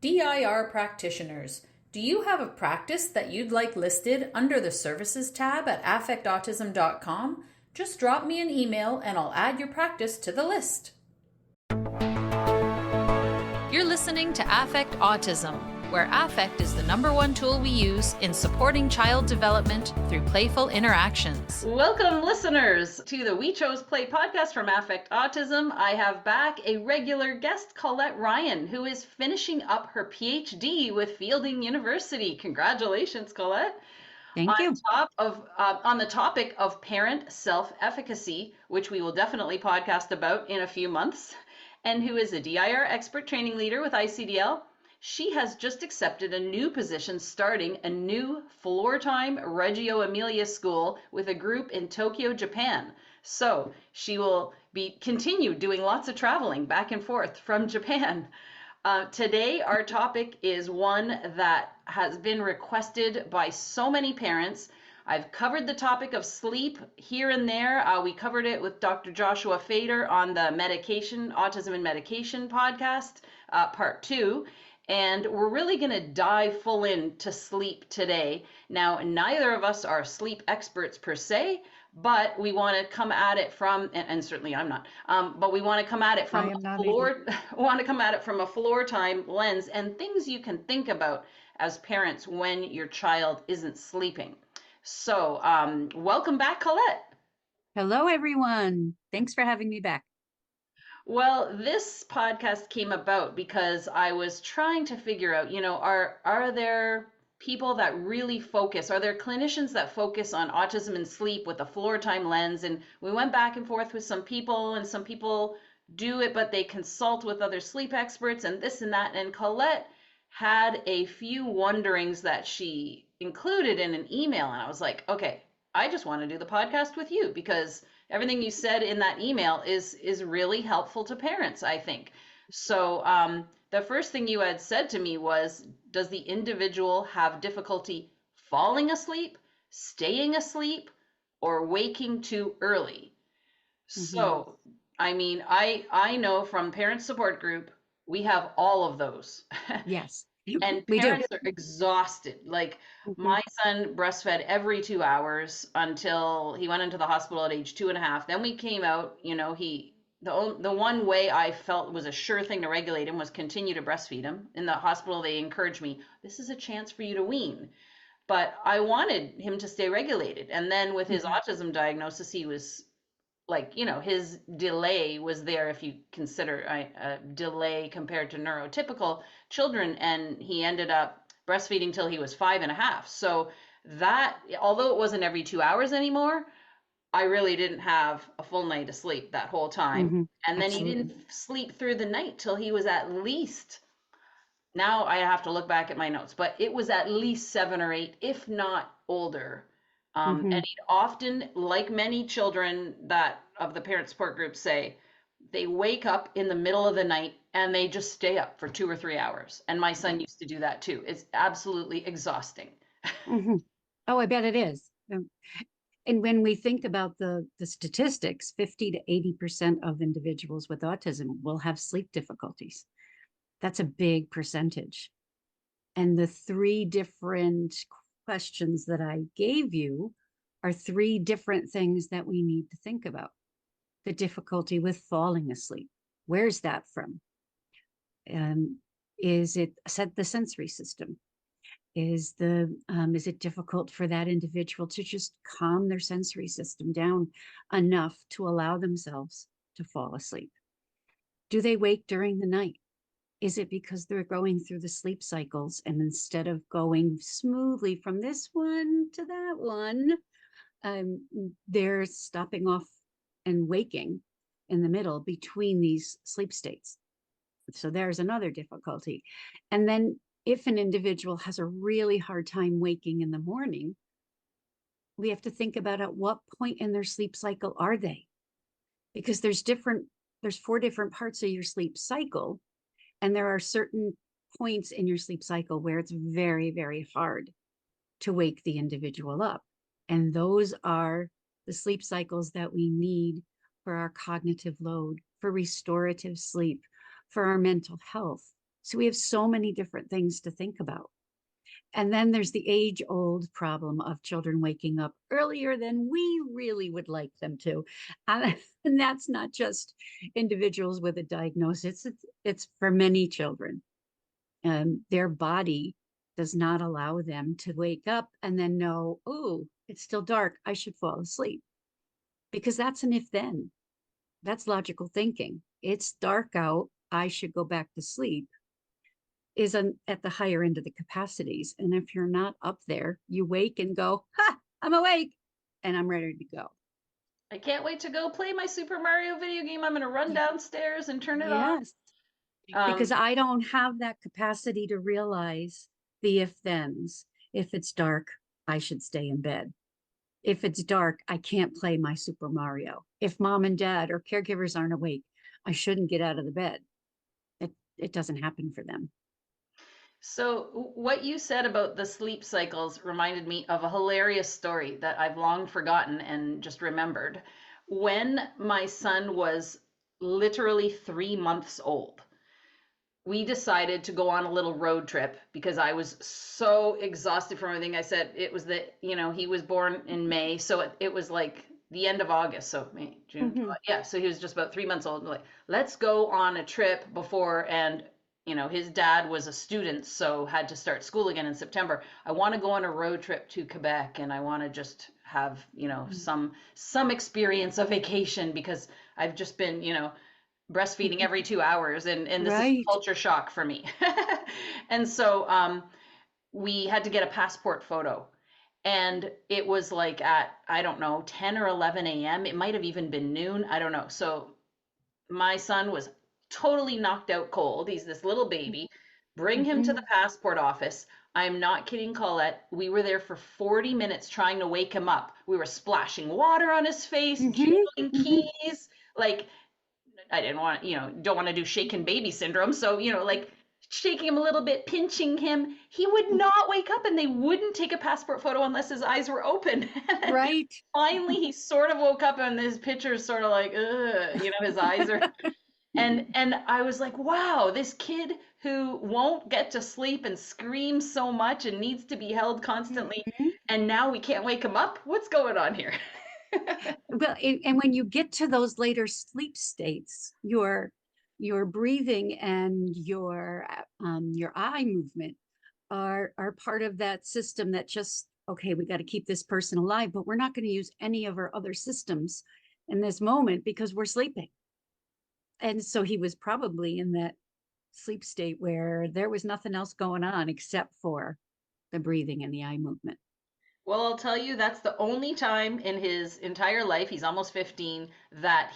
DIR practitioners. Do you have a practice that you'd like listed under the Services tab at affectautism.com? Just drop me an email and I'll add your practice to the list. You're listening to Affect Autism, where affect is the #1 tool we use in supporting child development through playful interactions. Welcome, listeners, to the We Chose Play podcast from Affect Autism. I have back a regular guest, Colette Ryan, who is finishing up her PhD with Fielding University. Congratulations, Colette. Thank you. On the topic of parent self-efficacy, which we will definitely podcast about in a few months, and who is a DIR expert training leader with ICDL. She has just accepted a new position starting a new Floortime Reggio Emilia school with a group in Tokyo, Japan. So she will continue doing lots of traveling back and forth from Japan. Today, our topic is one that has been requested by so many parents. I've covered the topic of sleep here and there. We covered it with Dr. Joshua Fader on the Autism and Medication podcast, part 2. And we're really going to dive full into sleep today. Now, neither of us are sleep experts per se, but we want to come at it from, and certainly I'm not, but we want to come at it from a floor time lens and things you can think about as parents when your child isn't sleeping. So, welcome back, Colette. Hello, everyone. Thanks for having me back. Well, this podcast came about because I was trying to figure out, are there people that really focus, are there clinicians that focus on autism and sleep with a floor time lens? And we went back and forth with some people, and some people do it, but they consult with other sleep experts and this and that. And Colette had a few wonderings that she included in an email. And I was like, okay, I just want to do the podcast with you because everything you said in that email is really helpful to parents, I think. So the first thing you had said to me was, does the individual have difficulty falling asleep, staying asleep, or waking too early? Mm-hmm. So, I mean, I know from Parent Support Group, we have all of those. Yes. And parents are exhausted. Like my son breastfed every 2 hours until he went into the hospital at age 2.5. Then we came out, the one way I felt was a sure thing to regulate him was continue to breastfeed him. In the hospital, they encouraged me, this is a chance for you to wean. But I wanted him to stay regulated. And then with his autism diagnosis, he was like, his delay was there if you consider a delay compared to neurotypical children. And he ended up breastfeeding till he was 5.5. So that, although it wasn't every 2 hours anymore, I really didn't have a full night of sleep that whole time. And then Absolutely. He didn't sleep through the night till he was at least, now I have to look back at my notes, but it was at least 7 or 8, if not older. And he'd often, like many children that of the parent support group say, they wake up in the middle of the night and they just stay up for 2 or 3 hours. And my son used to do that too. It's absolutely exhausting. Oh, I bet it is. And when we think about the statistics, 50 to 80% of individuals with autism will have sleep difficulties. That's a big percentage. And the 3 different questions that I gave you are 3 different things that we need to think about. The difficulty with falling asleep. Where's that from? Is it the sensory system? Is it difficult for that individual to just calm their sensory system down enough to allow themselves to fall asleep? Do they wake during the night? Is it because they're going through the sleep cycles and instead of going smoothly from this one to that one, they're stopping off and waking in the middle between these sleep states? So there's another difficulty. And then if an individual has a really hard time waking in the morning, we have to think about at what point in their sleep cycle are they? Because there's 4 different parts of your sleep cycle. And there are certain points in your sleep cycle where it's very, very hard to wake the individual up. And those are the sleep cycles that we need for our cognitive load, for restorative sleep, for our mental health. So we have so many different things to think about. And then there's the age-old problem of children waking up earlier than we really would like them to. And that's not just individuals with a diagnosis, it's for many children. Their body does not allow them to wake up and then know, oh, it's still dark, I should fall asleep. Because that's an if then. That's logical thinking. It's dark out, I should go back to sleep, is at the higher end of the capacities. And if you're not up there, you wake and go, ha, I'm awake and I'm ready to go. I can't wait to go play my Super Mario video game. I'm going to run downstairs and turn it on. Yes, because I don't have that capacity to realize the if thens. If it's dark, I should stay in bed. If it's dark, I can't play my Super Mario. If mom and dad or caregivers aren't awake, I shouldn't get out of the bed. It doesn't happen for them. So what you said about the sleep cycles reminded me of a hilarious story that I've long forgotten and just remembered. When my son was literally 3 months old, we decided to go on a little road trip because I was so exhausted from everything. I said it was that, he was born in May, so it was like the end of August, so May, June, July. Yeah, so he was just about 3 months old. Like, let's go on a trip before, and his dad was a student, so had to start school again in September. I want to go on a road trip to Quebec, and I want to just have, some experience of vacation, because I've just been, breastfeeding every 2 hours, and this is culture shock for me. And so we had to get a passport photo, and it was like at, I don't know, 10 or 11 a.m. It might have even been noon, I don't know. So my son was totally knocked out cold. He's this little baby. Bring him to the passport office. I'm not kidding, Colette. We were there for 40 minutes trying to wake him up. We were splashing water on his face, jingling keys. Like, I didn't want, don't want to do shaken baby syndrome. So, like shaking him a little bit, pinching him. He would not wake up, and they wouldn't take a passport photo unless his eyes were open. Right. Finally, he sort of woke up, and his picture's sort of like, his eyes are. And I was like, wow, this kid who won't get to sleep and screams so much and needs to be held constantly, and now we can't wake him up. What's going on here? Well, and when you get to those later sleep states, your breathing and your eye movement are part of that system that just, okay, we got to keep this person alive, but we're not going to use any of our other systems in this moment because we're sleeping. And so he was probably in that sleep state where there was nothing else going on except for the breathing and the eye movement. Well, I'll tell you, that's the only time in his entire life, he's almost 15, that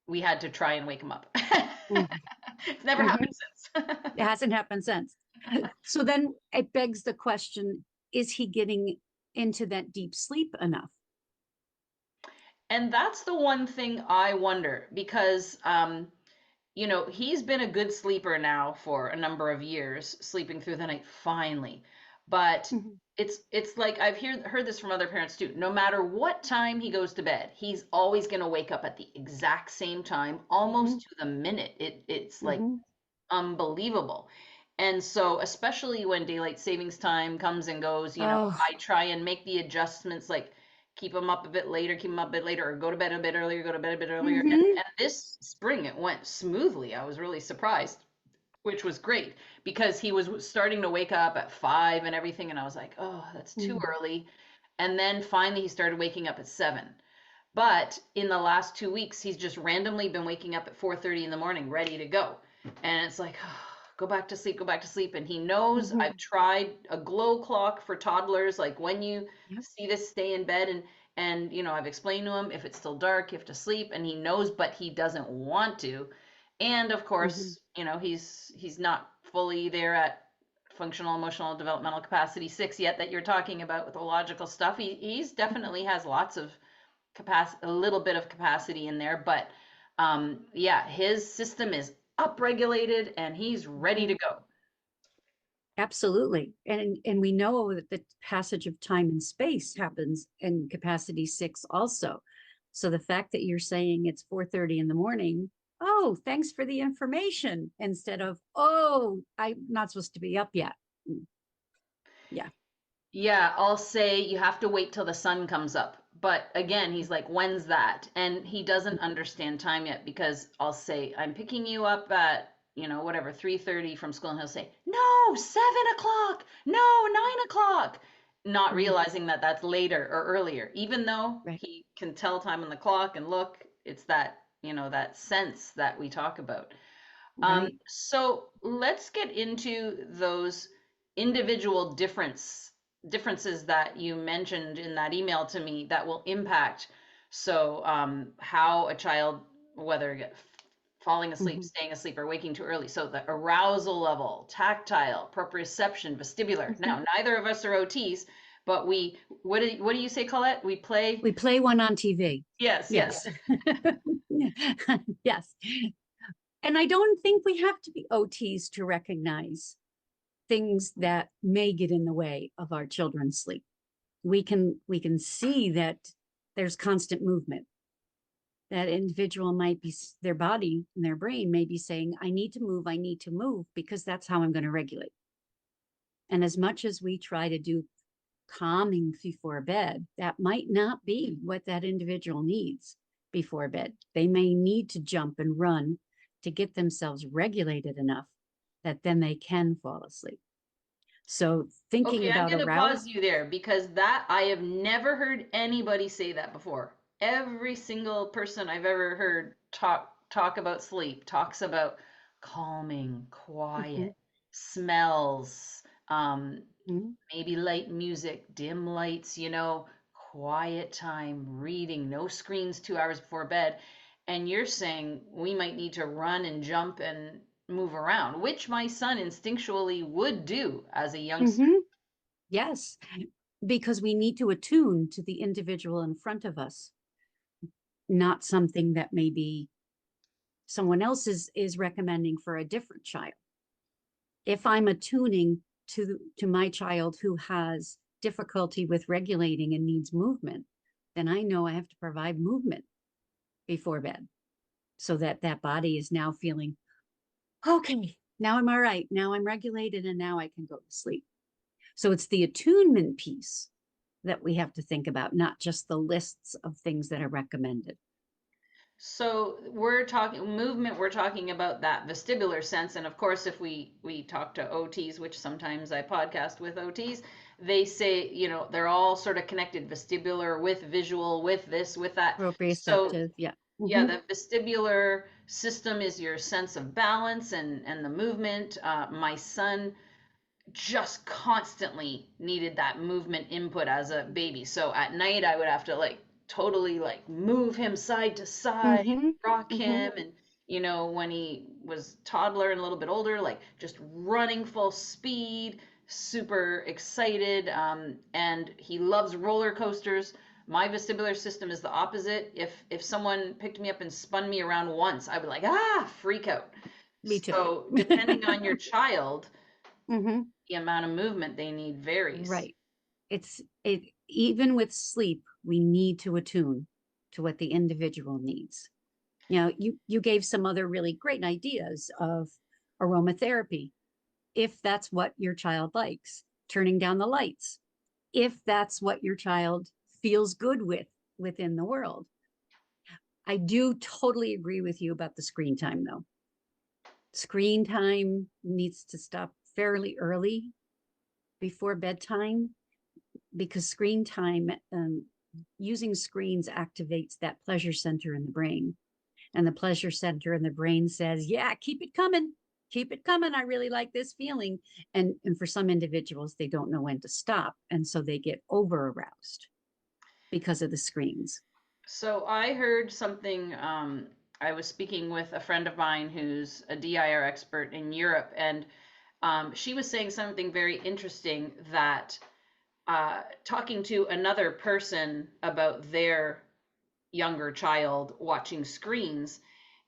we had to try and wake him up. It's never happened since. It hasn't happened since. So then it begs the question, is he getting into that deep sleep enough? And that's the one thing I wonder, because he's been a good sleeper now for a number of years, sleeping through the night finally. But it's like I've heard this from other parents too. No matter what time he goes to bed, he's always going to wake up at the exact same time, almost to the minute. It's like unbelievable. And so, especially when daylight savings time comes and goes, I try and make the adjustments, like keep him up a bit later, or go to bed a bit earlier, go to bed a bit earlier. And this spring, it went smoothly. I was really surprised, which was great, because he was starting to wake up at 5 and everything. And I was like, oh, that's too early. And then finally he started waking up at 7. But in the last 2 weeks, he's just randomly been waking up at 4:30 in the morning, ready to go. And it's like, oh, go back to sleep, go back to sleep. And he knows. I've tried a glow clock for toddlers, like when you see this, stay in bed. And I've explained to him, if it's still dark, you have to sleep. And he knows, but he doesn't want to. And of course, he's not fully there at functional, emotional, developmental capacity 6 yet, that you're talking about with the logical stuff. He's definitely has lots of capacity, a little bit of capacity in there, but his system is upregulated and he's ready to go. Absolutely. And we know that the passage of time and space happens in capacity 6 also. So the fact that you're saying it's 4:30 in the morning oh, thanks for the information, instead of, oh, I'm not supposed to be up yet. Yeah. Yeah, I'll say you have to wait till the sun comes up. But again, he's like, when's that? And he doesn't understand time yet because I'll say, I'm picking you up at, whatever, 3:30 from school. And he'll say, no, 7 o'clock. No, 9 o'clock. Not Mhm. realizing that that's later or earlier, even though Right. he can tell time on the clock and look, it's that, that sense that we talk about. Right. So let's get into those individual differences that you mentioned in that email to me that will impact. So how a child, whether falling asleep, Mhm. staying asleep, or waking too early. So the arousal level, tactile, proprioception, vestibular. Mhm. Now, neither of us are OTs, but what do you say, Colette? We play. We play one on TV. Yes, yes. Yes. Yes. And I don't think we have to be OTs to recognize things that may get in the way of our children's sleep. We can see that there's constant movement. That individual might be, their body and their brain may be saying, I need to move because that's how I'm going to regulate. And as much as we try to do calming before bed, that might not be what that individual needs before bed. They may need to jump and run to get themselves regulated enough that then they can fall asleep. So thinking Okay, I'm about going to pause arouse, you there because that I have never heard anybody say that before. Every single person I've ever heard talk about sleep talks about calming, mhm, quiet, smells, mhm, maybe light music, dim lights, quiet time, reading, no screens 2 hours before bed. And you're saying we might need to run and jump and move around, which my son instinctually would do as a youngster. mhm, yes, because we need to attune to the individual in front of us, not something that maybe someone else is recommending for a different child. If I'm attuning to my child who has difficulty with regulating and needs movement, then I know I have to provide movement before bed so that that body is now feeling, okay, now I'm all right, now I'm regulated, and now I can go to sleep. So it's the attunement piece that we have to think about, not just the lists of things that are recommended. So we're talking movement, we're talking about that vestibular sense. And of course, if we talk to OTs, which sometimes I podcast with OTs, they say, they're all sort of connected, vestibular with visual, with this, with that. So Proprioceptive, yeah. yeah, Mm-hmm. the vestibular system is your sense of balance and the movement. My son just constantly needed that movement input as a baby. So at night I would have to like totally like move him side to side, Mm-hmm. rock Mm-hmm. him, and when he was toddler and a little bit older, like just running full speed, super excited, and he loves roller coasters. My vestibular system is the opposite. If someone picked me up and spun me around once, I would like freak out. Me too. So depending on your child, Mm-hmm. the amount of movement they need varies. Right. It even with sleep, we need to attune to what the individual needs. You gave some other really great ideas of aromatherapy, if that's what your child likes, turning down the lights, if that's what your child feels good with within the world. I do totally agree with you about the screen time, though. Screen time needs to stop fairly early before bedtime because screen time, using screens activates that pleasure center in the brain. And the pleasure center in the brain says, yeah, keep it coming. Keep it coming. I really like this feeling. And for some individuals, they don't know when to stop. And so they get over aroused because of the screens. So I heard something. I was speaking with a friend of mine who's a DIR expert in Europe, and she was saying something very interesting that talking to another person about their younger child watching screens,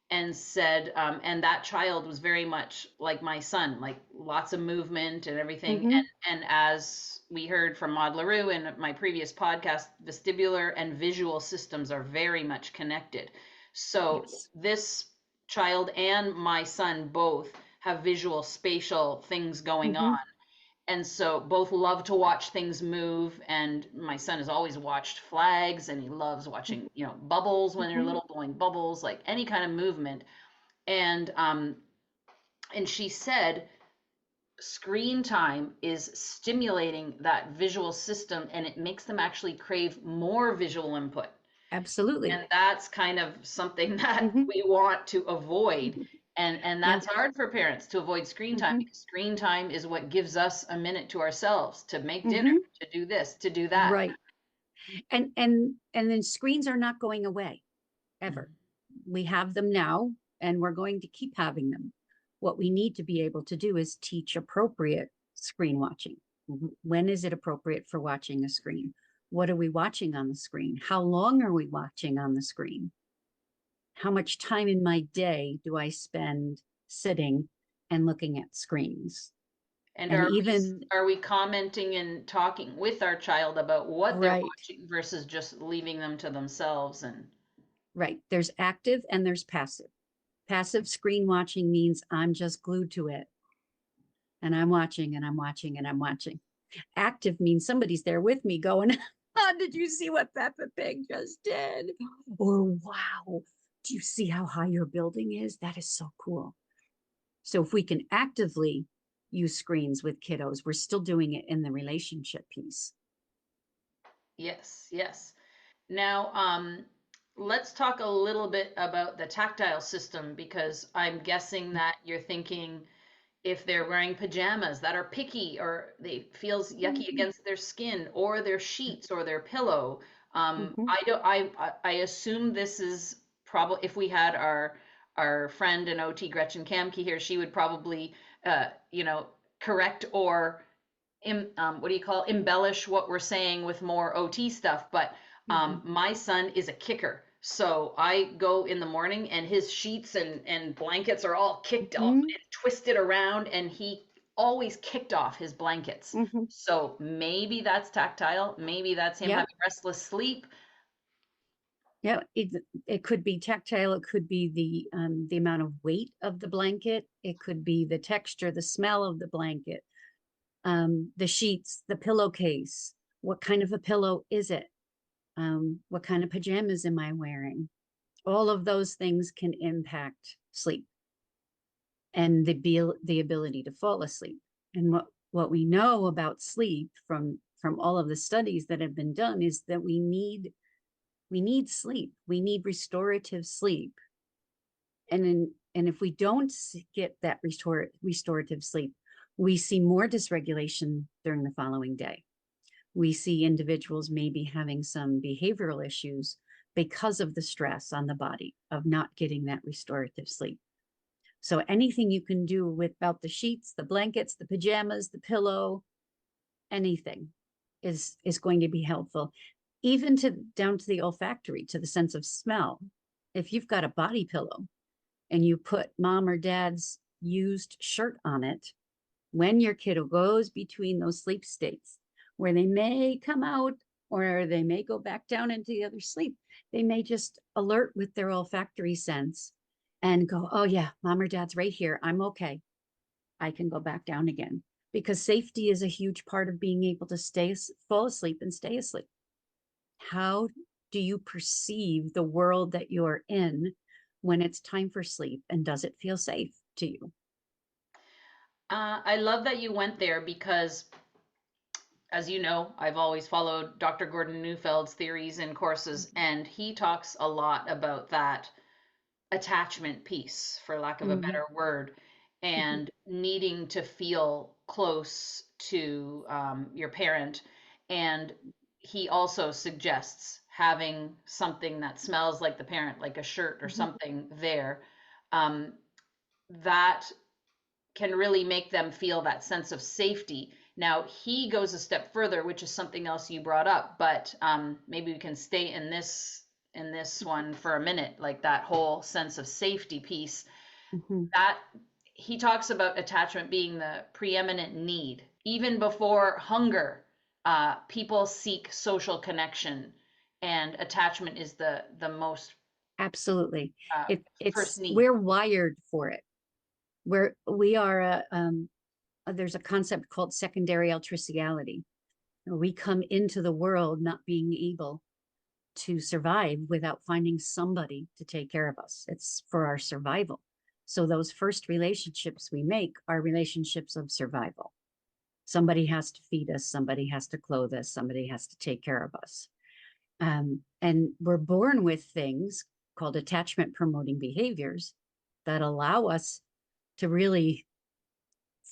and said, and that child was very much like my son, like lots of movement and everything. Mm-hmm. And as we heard from Maud LaRue in my previous podcast, vestibular and visual systems are very much connected. So Yes. this child and my son both have visual spatial things going Mm-hmm. on. And so both love to watch things move. And my son has always watched flags, and he loves watching, bubbles when they're Mm-hmm. little, blowing bubbles, like any kind of movement. And she said screen time is stimulating that visual system, and it makes them actually crave more visual input. Absolutely. And that's kind of something that Mm-hmm. we want to avoid. And Yeah. that's hard for parents to avoid screen time, Mm-hmm. because screen time is what gives us a minute to ourselves to make dinner, Mm-hmm. to do this, to do that. Right. And then screens are not going away ever. Mhm. We have them now, and we're going to keep having them. What we need to be able to do is teach appropriate screen watching. When is it appropriate for watching a screen? What are we watching on the screen? How long are we watching on the screen? How much time in my day do I spend sitting and looking at screens? And And even, are we commenting and talking with our child about what they're right, watching versus just leaving them to themselves? And right. There's active and there's passive. Passive screen watching means I'm just glued to it and I'm watching and I'm watching and I'm watching. Active means somebody's there with me going, oh, did you see what Peppa Pig just did? Or wow, do you see how high your building is? That is so cool. So if we can actively use screens with kiddos, we're still doing it in the relationship piece. yes, yes. Now, let's talk a little bit about the tactile system, because I'm guessing that you're thinking if they're wearing pajamas that are picky, or they feels yucky against their skin, or their sheets or their pillow. Mhm. I don't. I assume this is probably, if we had our friend and OT Gretchen Kamke here, she would probably correct or what do you call embellish what we're saying with more OT stuff. But Mhm. my son is a kicker. So I go in the morning, and his sheets and blankets are all kicked off Mhm. and twisted around, and he always kicked off his blankets. Mhm. So maybe that's tactile. Maybe that's him Yep. having restless sleep. Yeah, it could be tactile. It could be the amount of weight of the blanket. It could be the texture, the smell of the blanket, the sheets, the pillowcase. What kind of a pillow is it? What kind of pajamas am I wearing? All of those things can impact sleep and the ability to fall asleep. And what we know about sleep from all of the studies that have been done is that we need sleep. We need restorative sleep. And if we don't get that restorative sleep, we see more dysregulation during the following day. We see individuals maybe having some behavioral issues because of the stress on the body of not getting that restorative sleep. So anything you can do about the sheets, the blankets, the pajamas, the pillow, anything is going to be helpful, even to down to the olfactory, to the sense of smell. If you've got a body pillow and you put mom or dad's used shirt on it, when your kiddo goes between those sleep states where they may come out or they may go back down into the other sleep, they may just alert with their olfactory sense and go, oh yeah, mom or dad's right here, I'm okay, I can go back down again. Because safety is a huge part of being able to fall asleep and stay asleep. How do you perceive the world that you're in when it's time for sleep, and does it feel safe to you? I love that you went there, because, as you know, I've always followed Dr. Gordon Neufeld's theories and courses, and he talks a lot about that attachment piece, for lack of a Mm-hmm. better word, Mm-hmm. and needing to feel close to your parent. And he also suggests having something that smells like the parent, like a shirt or Mm-hmm. something there, um, that can really make them feel that sense of safety. Now, he goes a step further, which is something else you brought up, but maybe we can stay in this one for a minute, like that whole sense of safety piece. Mm-hmm. That he talks about attachment being the preeminent need. Even before hunger, people seek social connection, and attachment is the most Absolutely. uh, It's first need. we're wired for it. We are there's a concept called secondary altriciality. We come into the world not being able to survive without finding somebody to take care of us. It's for our survival. So those first relationships we make are relationships of survival. Somebody has to feed us, somebody has to clothe us, somebody has to take care of us. And we're born with things called attachment promoting behaviors that allow us to really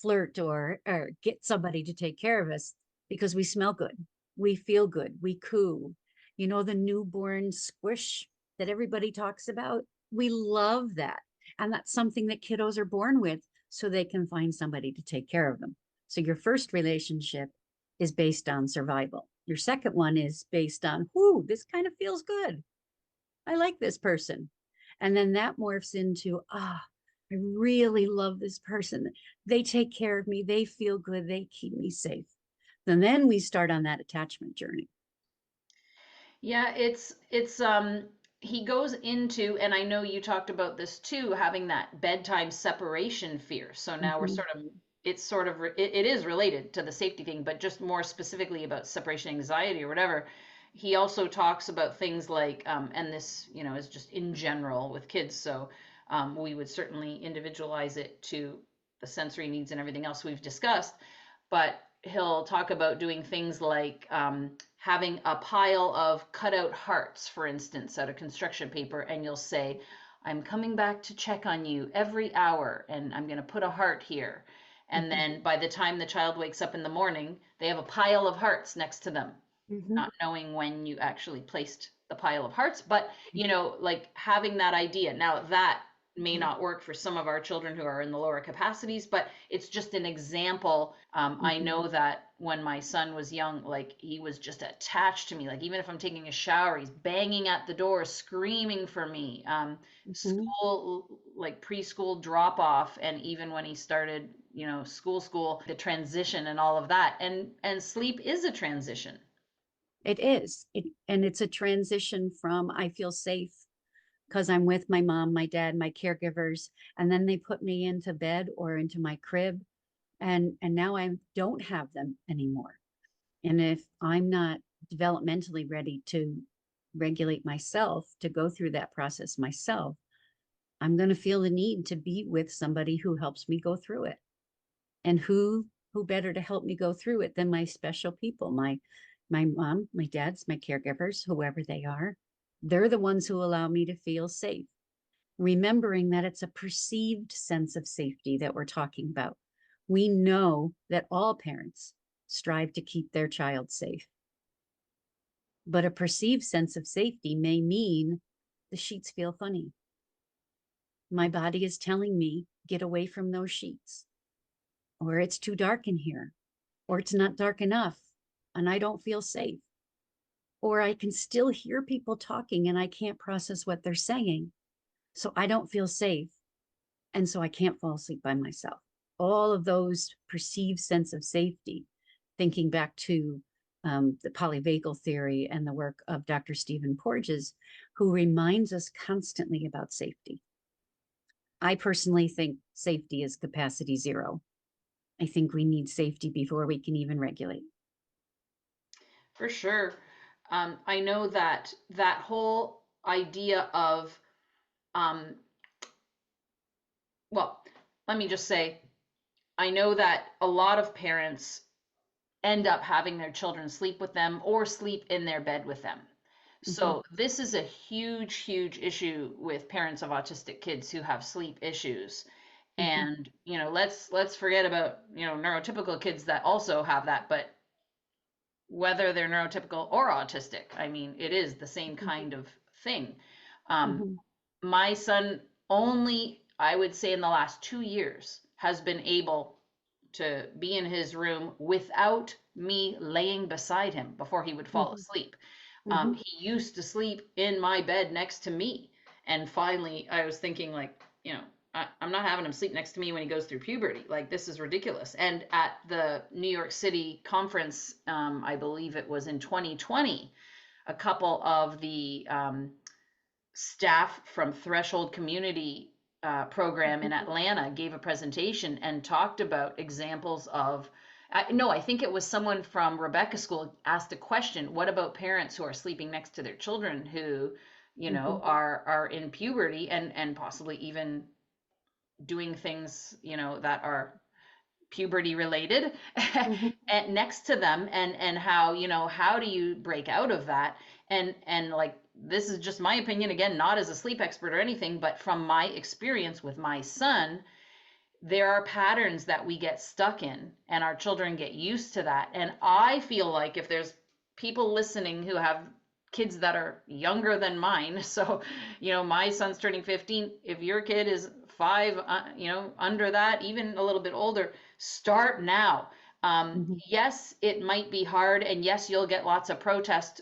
flirt or get somebody to take care of us because we smell good, we feel good, we coo. You know, the newborn squish that everybody talks about? We love that. And that's something that kiddos are born with so they can find somebody to take care of them. So your first relationship is based on survival. Your second one is based on, whoo, this kind of feels good. I like this person. And then that morphs into, I really love this person. They take care of me. They feel good. They keep me safe. And then we start on that attachment journey. Yeah, it's he goes into, and I know you talked about this too, having that bedtime separation fear. So now we're Mm-hmm. sort of, it's sort of it is related to the safety thing, but just more specifically about separation anxiety or whatever. He also talks about things like and this, you know, is just in general with kids, so we would certainly individualize it to the sensory needs and everything else we've discussed, but he'll talk about doing things like having a pile of cutout hearts, for instance, out of construction paper, and you'll say, I'm coming back to check on you every hour, and I'm going to put a heart here. And Mm-hmm. then by the time the child wakes up in the morning, they have a pile of hearts next to them, Mm-hmm. not knowing when you actually placed the pile of hearts, but you know, like having that idea. Now that may not work for some of our children who are in the lower capacities, but it's just an example. I Mm-hmm. know that when my son was young, like he was just attached to me. Like even if I'm taking a shower, he's banging at the door, screaming for me. Mm-hmm. School, like preschool drop off, and even when he started, you know, school, the transition and all of that. And sleep is a transition. It is. And it's a transition from I feel safe because I'm with my mom, my dad, my caregivers, and then they put me into bed or into my crib, and now I don't have them anymore. And if I'm not developmentally ready to regulate myself, to go through that process myself, I'm going to feel the need to be with somebody who helps me go through it. And who better to help me go through it than my special people, my mom, my dad's, my caregivers, whoever they are. They're the ones who allow me to feel safe. Remembering that it's a perceived sense of safety that we're talking about. We know that all parents strive to keep their child safe. But a perceived sense of safety may mean the sheets feel funny. My body is telling me, get away from those sheets, or it's too dark in here, or it's not dark enough, and I don't feel safe. Or I can still hear people talking and I can't process what they're saying. So I don't feel safe. And so I can't fall asleep by myself. All of those perceived sense of safety, thinking back to the polyvagal theory and the work of Dr. Stephen Porges, who reminds us constantly about safety. I personally think safety is capacity zero. I think we need safety before we can even regulate. For sure. I know that that whole idea of, um, well, let me just say, I know that a lot of parents end up having their children sleep with them or sleep in their bed with them. Mm-hmm. So this is a huge, huge issue with parents of autistic kids who have sleep issues. Mm-hmm. And, you know, let's forget about, you know, neurotypical kids that also have that, but whether they're neurotypical or autistic. I mean, it is the same kind of thing. Um, Mm-hmm. my son only, I would say, in the last 2 years, has been able to be in his room without me laying beside him before he would fall Mm-hmm. asleep. Mm-hmm. He used to sleep in my bed next to me. And finally, I was thinking, like, you know, I'm not having him sleep next to me when he goes through puberty. Like, this is ridiculous. And at the New York City conference, I believe it was in 2020, a couple of the staff from Threshold Community program in Atlanta gave a presentation and talked about examples of, no, I think it was someone from Rebecca School asked a question, what about parents who are sleeping next to their children who, you know, are in puberty and possibly even doing things, you know, that are puberty related and next to them, and how, you know, how do you break out of that? And like, this is just my opinion, again, not as a sleep expert or anything, but from my experience with my son, there are patterns that we get stuck in and our children get used to that. And I feel like if there's people listening who have kids that are younger than mine, so, you know, my son's turning 15, if your kid is 5, you know, under that, even a little bit older, start now. Yes, it might be hard, and yes, you'll get lots of protest,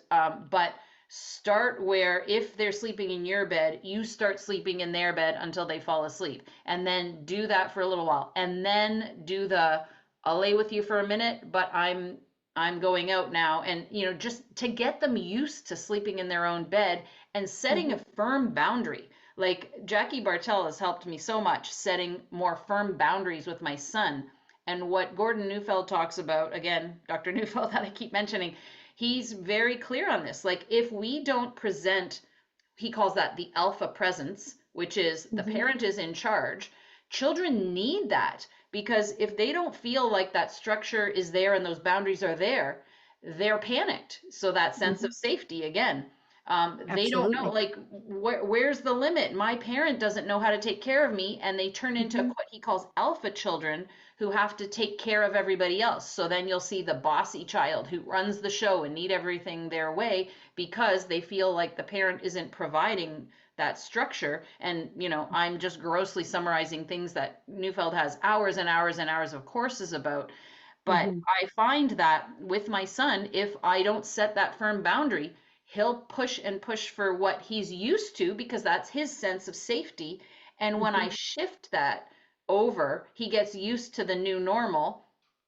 but start where if they're sleeping in your bed, you start sleeping in their bed until they fall asleep. And then do that for a little while. And then do the, I'll lay with you for a minute, but I'm going out now. And, you know, just to get them used to sleeping in their own bed and setting a firm boundary. Like Jackie Bartell has helped me so much setting more firm boundaries with my son. And what Gordon Neufeld talks about, again, Dr. Neufeld that I keep mentioning, he's very clear on this. Like, if we don't present, he calls that the alpha presence, which is the parent is in charge. Children need that, because if they don't feel like that structure is there and those boundaries are there, they're panicked. So that sense of safety again. They don't know, like, where's the limit? My parent doesn't know how to take care of me, and they turn into what he calls alpha children who have to take care of everybody else. So then you'll see the bossy child who runs the show and need everything their way because they feel like the parent isn't providing that structure. And, you know, I'm just grossly summarizing things that Neufeld has hours and hours and hours of courses about. But I find that with my son, if I don't set that firm boundary, he'll push and push for what he's used to because that's his sense of safety. And when I shift that over, he gets used to the new normal.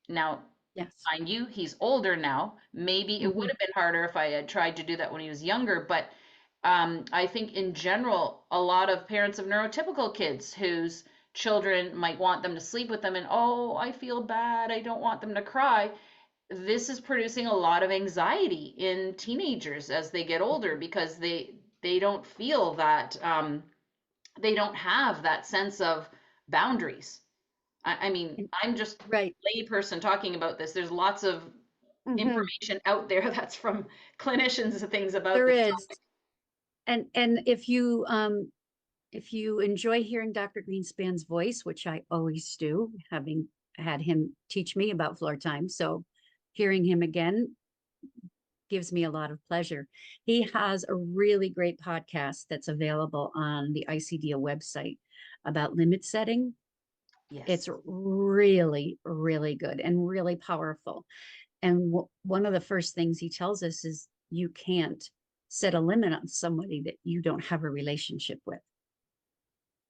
Now, mind you, he's older now. Maybe it would have been harder if I had tried to do that when he was younger. But I think in general, a lot of parents of neurotypical kids whose children might want them to sleep with them and, oh, I feel bad, I don't want them to cry. This is producing a lot of anxiety in teenagers as they get older because they don't feel that they don't have that sense of boundaries. I mean, I'm just a lay person talking about this. There's lots of information out there that's from clinicians and things about this topic. And if you enjoy hearing Dr. Greenspan's voice, which I always do, having had him teach me about Floortime, so hearing him again gives me a lot of pleasure. He has a really great podcast that's available on the ICDA website about limit setting. Yes. It's really, really good and really powerful. And one of the first things he tells us is you can't set a limit on somebody that you don't have a relationship with.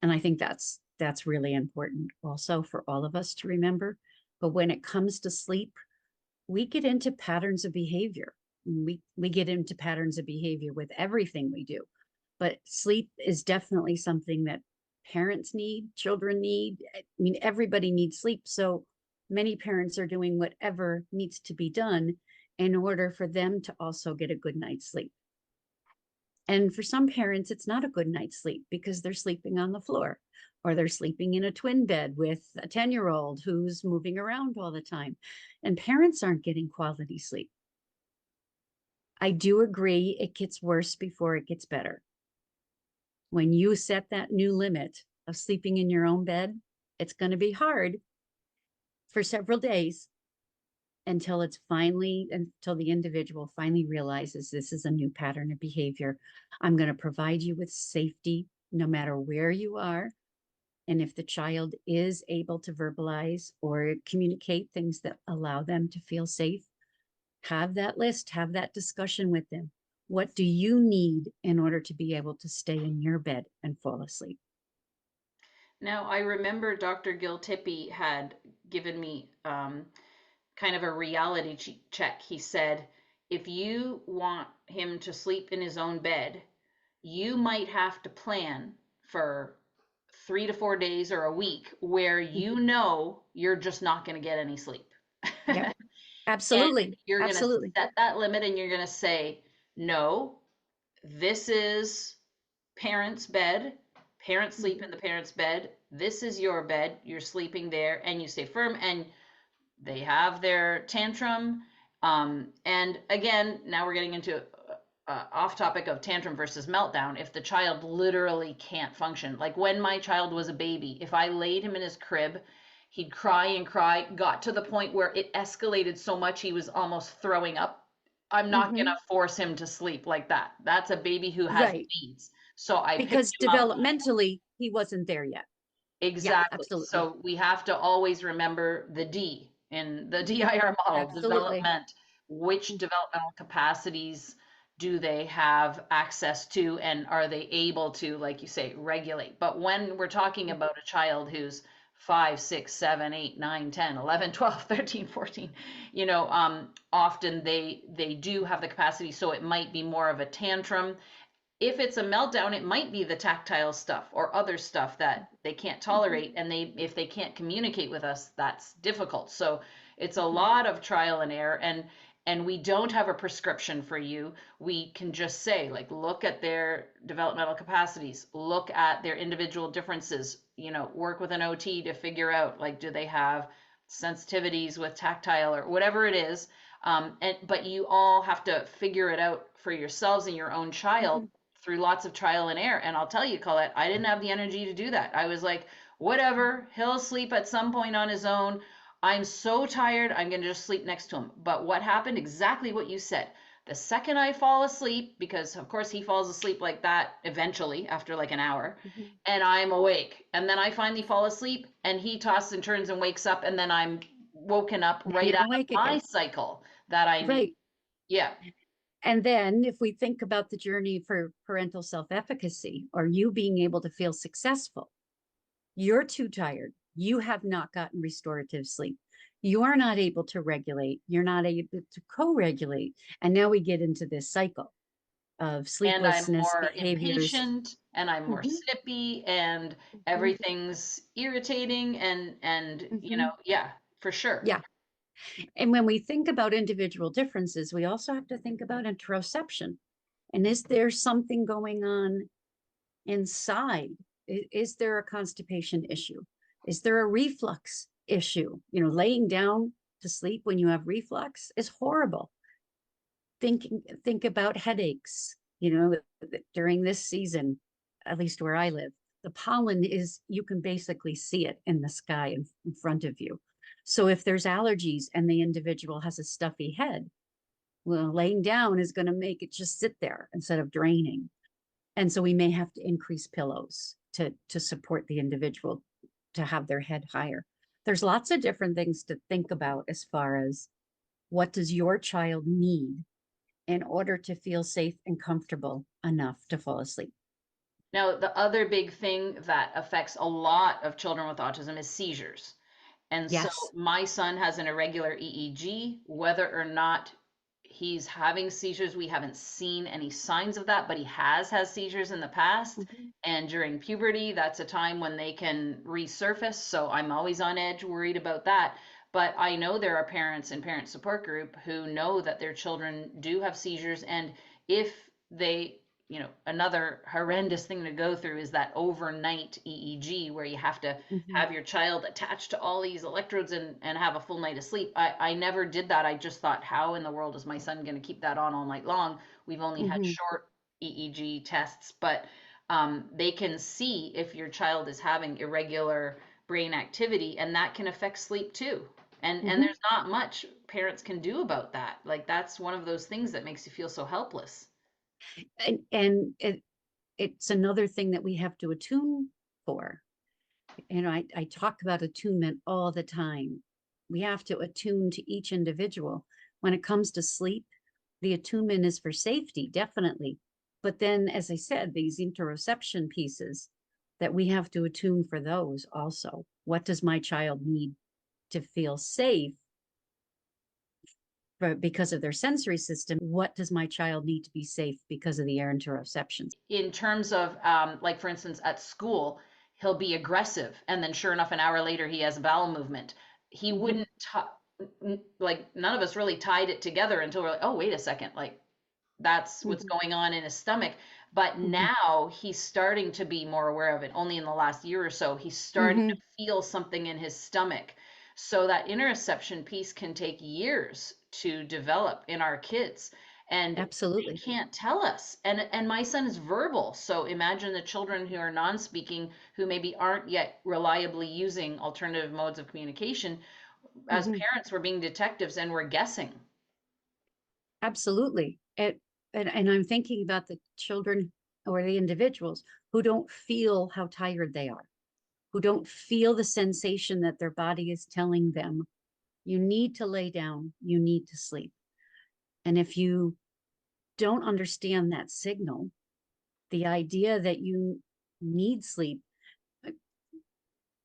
And I think that's really important also for all of us to remember. But when it comes to sleep, we get into patterns of behavior. We get into patterns of behavior with everything we do. But sleep is definitely something that parents need, children need. I mean, everybody needs sleep. So many parents are doing whatever needs to be done in order for them to also get a good night's sleep. And for some parents, it's not a good night's sleep because they're sleeping on the floor or they're sleeping in a twin bed with a 10-year-old who's moving around all the time. And parents aren't getting quality sleep. I do agree it gets worse before it gets better. When you set that new limit of sleeping in your own bed, it's going to be hard for several days until the individual finally realizes this is a new pattern of behavior. I'm going to provide you with safety no matter where you are. And if the child is able to verbalize or communicate things that allow them to feel safe, have that list, have that discussion with them. What do you need in order to be able to stay in your bed and fall asleep? Now, I remember Dr. Gil Tippy had given me kind of a reality check. He said, if you want him to sleep in his own bed, you might have to plan for 3 to 4 days or a week where you Mhm. know you're just not going to get any sleep. Yep, And absolutely, you're going to absolutely. set that limit and you're going to say, no, this is parents' bed. Parents sleep in Mhm. the parents' bed. This is your bed. You're sleeping there, and you stay firm. And they have their tantrum. And again, now we're getting into off topic of tantrum versus meltdown. If the child literally can't function, like when my child was a baby, if I laid him in his crib, he'd cry and cry, got to the point where it escalated so much he was almost throwing up. I'm not going to Mhm. force him to sleep like that. That's a baby who has Right, needs. So I picked because him up. developmentally he wasn't there yet. Yeah, Exactly. absolutely. So we have to always remember the D in the DIR model, Absolutely. development. Which Mhm. developmental capacities do they have access to, and are they able to, like you say, regulate? But when we're talking about a child who's 5, 6, 7, 8, 9, 10, 11, 12, 13, 14, often they do have the capacity, so it might be more of a tantrum. If it's a meltdown, it might be the tactile stuff or other stuff that they can't Mhm. tolerate, and if they can't communicate with us, that's difficult. So it's a Mhm. lot of trial and error, and we don't have a prescription for you. We can just say, like, look at their developmental capacities, look at their individual differences, work with an OT to figure out, like, do they have sensitivities with tactile or whatever it is. But you all have to figure it out for yourselves and your own child Mhm. through lots of trial and error. And I'll tell you, Colette, I didn't have the energy to do that. I was like, whatever, he'll sleep at some point on his own. I'm so tired, I'm going to just sleep next to him. But what happened? Exactly what you said. The second I fall asleep, because of course he falls asleep like that eventually after like an hour, Mhm. and I'm awake. And then I finally fall asleep and he tosses and turns and wakes up, and then I'm woken up Now right you're out of awake my again. cycle that I need. Right. Yeah. And then if we think about the journey for parental self-efficacy, or you being able to feel successful, you're too tired. You have not gotten restorative sleep. You are not able to regulate. You're not able to co-regulate. And now we get into this cycle of And I'm sleeplessness more behaviors. impatient and I'm more Mhm. snippy and Mhm. everything's irritating and Mhm. yeah, for sure. Yeah. And when we think about individual differences, we also have to think about interoception. And is there something going on inside? Is there a constipation issue? Is there a reflux issue? Laying down to sleep when you have reflux is horrible. Think about headaches. During this season, at least where I live, the pollen is, you can basically see it in the sky in front of you. So if there's allergies and the individual has a stuffy head, well, laying down is going to make it just sit there instead of draining. And so we may have to increase pillows to support the individual to have their head higher. There's lots of different things to think about as far as what does your child need in order to feel safe and comfortable enough to fall asleep. Now, the other big thing that affects a lot of children with autism is seizures. And so Yes. my son has an irregular EEG. Whether or not he's having seizures, we haven't seen any signs of that, but he has seizures in the past. Mhm. And during puberty, that's a time when they can resurface. So I'm always on edge, worried about that. But I know there are parents in parent support group who know that their children do have seizures. And if they, another horrendous thing to go through is that overnight EEG where you have to Mhm. have your child attached to all these electrodes and have a full night of sleep. I never did that. I just thought, how in the world is my son going to keep that on all night long? We've only had Mhm. short EEG tests, but they can see if your child is having irregular brain activity, and that can affect sleep too. And Mhm. there's not much parents can do about that. Like that's one of those things that makes you feel so helpless. And it's another thing that we have to attune for. I talk about attunement all the time. We have to attune to each individual. When it comes to sleep, the attunement is for safety, definitely. But then, as I said, these interoception pieces that we have to attune for those also. What does my child need to feel safe but because of their sensory system, what does my child need to be safe because of the air interoceptions? In terms of, like, for instance, at school, he'll be aggressive, and then sure enough, an hour later, he has a bowel movement. He Mhm, wouldn't, like, none of us really tied it together until we're like, oh, wait a second, like, that's what's mhm, going on in his stomach. But mhm, now he's starting to be more aware of it. Only in the last year or so, he's starting to mhm. feel something in his stomach. So that interoception piece can take years to develop in our kids. And they Absolutely. can't tell us. And my son is verbal. So imagine the children who are non-speaking, who maybe aren't yet reliably using alternative modes of communication. As Mhm. parents, we're being detectives and we're guessing. Absolutely. And I'm thinking about the children or the individuals who don't feel how tired they are, who don't feel the sensation that their body is telling them, you need to lay down, you need to sleep. And if you don't understand that signal, the idea that you need sleep, uh,